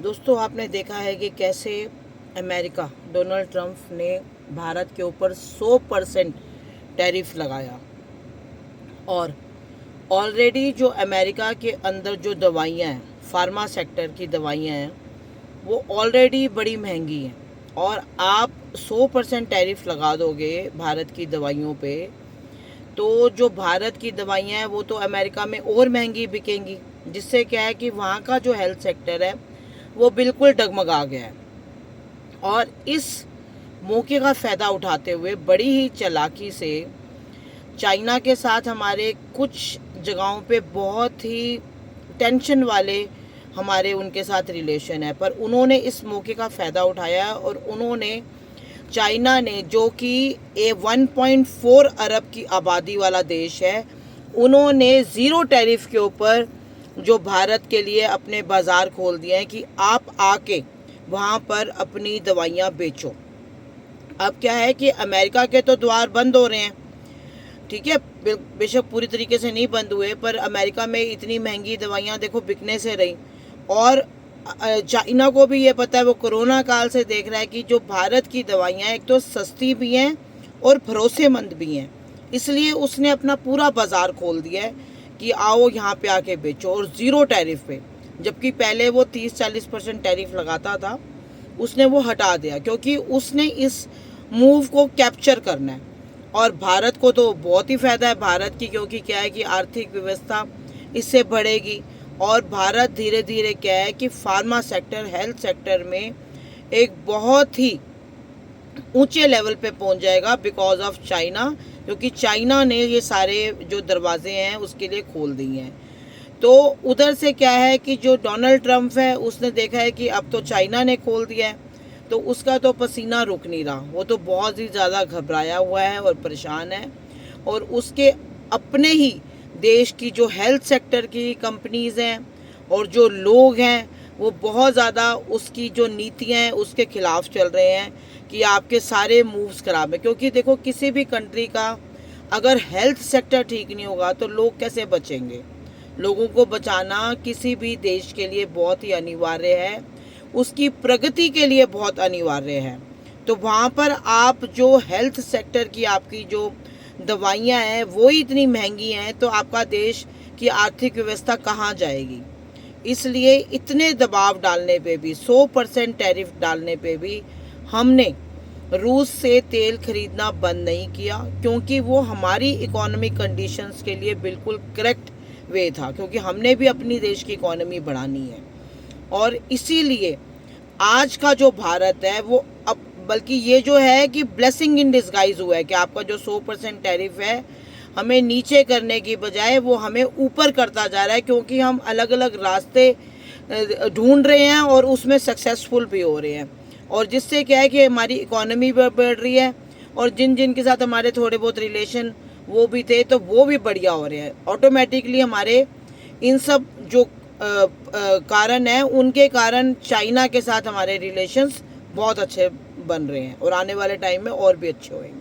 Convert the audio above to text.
दोस्तों, आपने देखा है कि कैसे अमेरिका डोनाल्ड ट्रंप ने भारत के ऊपर 100% टैरिफ लगाया। और ऑलरेडी जो अमेरिका के अंदर जो दवाइयाँ हैं, फार्मा सेक्टर की दवाइयाँ हैं, वो ऑलरेडी बड़ी महंगी हैं। और आप 100% टैरिफ लगा दोगे भारत की दवाइयों पे, तो जो भारत की दवाइयाँ हैं वो तो अमेरिका में और महंगी बिकेंगी, जिससे क्या है कि वहाँ का जो हेल्थ सेक्टर है वो बिल्कुल डगमगा गया है। और इस मौके का फ़ायदा उठाते हुए बड़ी ही चालाकी से चाइना के साथ हमारे कुछ जगहों पे बहुत ही टेंशन वाले हमारे उनके साथ रिलेशन है, पर उन्होंने इस मौके का फ़ायदा उठाया और उन्होंने चाइना ने, जो कि 1.4 अरब की आबादी वाला देश है, उन्होंने ज़ीरो टैरिफ के ऊपर जो भारत के लिए अपने बाज़ार खोल दिए हैं कि आप आके वहाँ पर अपनी दवाइयाँ बेचो। अब क्या है कि अमेरिका के तो द्वार बंद हो रहे हैं, ठीक है, बेशक पूरी तरीके से नहीं बंद हुए, पर अमेरिका में इतनी महंगी दवाइयाँ देखो बिकने से रही। और चाइना को भी ये पता है, वो कोरोना काल से देख रहा है कि जो भारत की दवाइयाँ एक तो सस्ती भी हैं और भरोसेमंद भी हैं, इसलिए उसने अपना पूरा बाज़ार खोल दिया है कि आओ यहाँ पे आके बेचो और ज़ीरो टैरिफ पे। जबकि पहले वो 30-40% टैरिफ लगाता था, उसने वो हटा दिया क्योंकि उसने इस मूव को कैप्चर करना है। और भारत को तो बहुत ही फ़ायदा है भारत की, क्योंकि क्या है कि आर्थिक व्यवस्था इससे बढ़ेगी और भारत धीरे धीरे क्या है कि फार्मा सेक्टर, हेल्थ सेक्टर में एक बहुत ही ऊंचे लेवल पे पहुंच जाएगा बिकॉज ऑफ चाइना, क्योंकि चाइना ने ये सारे जो दरवाजे हैं उसके लिए खोल दिए हैं। तो उधर से क्या है कि जो डोनाल्ड ट्रंप है उसने देखा है कि अब तो चाइना ने खोल दिया है, तो उसका तो पसीना रुक नहीं रहा, वो तो बहुत ही ज़्यादा घबराया हुआ है और परेशान है। और उसके अपने ही देश की जो हेल्थ सेक्टर की कंपनीज़ हैं और जो लोग हैं वो बहुत ज़्यादा उसकी जो नीतियाँ हैं उसके खिलाफ चल रहे हैं कि आपके सारे मूव्स खराब हैं। क्योंकि देखो, किसी भी कंट्री का अगर हेल्थ सेक्टर ठीक नहीं होगा तो लोग कैसे बचेंगे। लोगों को बचाना किसी भी देश के लिए बहुत ही अनिवार्य है, उसकी प्रगति के लिए बहुत अनिवार्य है। तो वहाँ पर आप जो हेल्थ सेक्टर की आपकी जो दवाइयाँ हैं वो इतनी महंगी हैं, तो आपका देश की आर्थिक व्यवस्था कहाँ जाएगी। इसलिए इतने दबाव डालने पे भी, 100% टैरिफ डालने पे भी हमने रूस से तेल खरीदना बंद नहीं किया, क्योंकि वो हमारी इकोनॉमिक कंडीशंस के लिए बिल्कुल करेक्ट वे था, क्योंकि हमने भी अपनी देश की इकोनॉमी बढ़ानी है। और इसीलिए आज का जो भारत है वो अब, बल्कि ये जो है कि ब्लेसिंग इन डिस्गाइज हुआ है कि आपका जो 100% टैरिफ है हमें नीचे करने की बजाय वो हमें ऊपर करता जा रहा है, क्योंकि हम अलग अलग रास्ते ढूंढ रहे हैं और उसमें सक्सेसफुल भी हो रहे हैं। और जिससे क्या है कि हमारी इकोनॉमी भी बढ़ रही है और जिन जिन के साथ हमारे थोड़े बहुत रिलेशन वो भी थे तो वो भी बढ़िया हो रहे हैं। ऑटोमेटिकली हमारे इन सब जो कारण है उनके कारण चाइना के साथ हमारे रिलेशंस बहुत अच्छे बन रहे हैं और आने वाले टाइम में और भी अच्छे होंगे।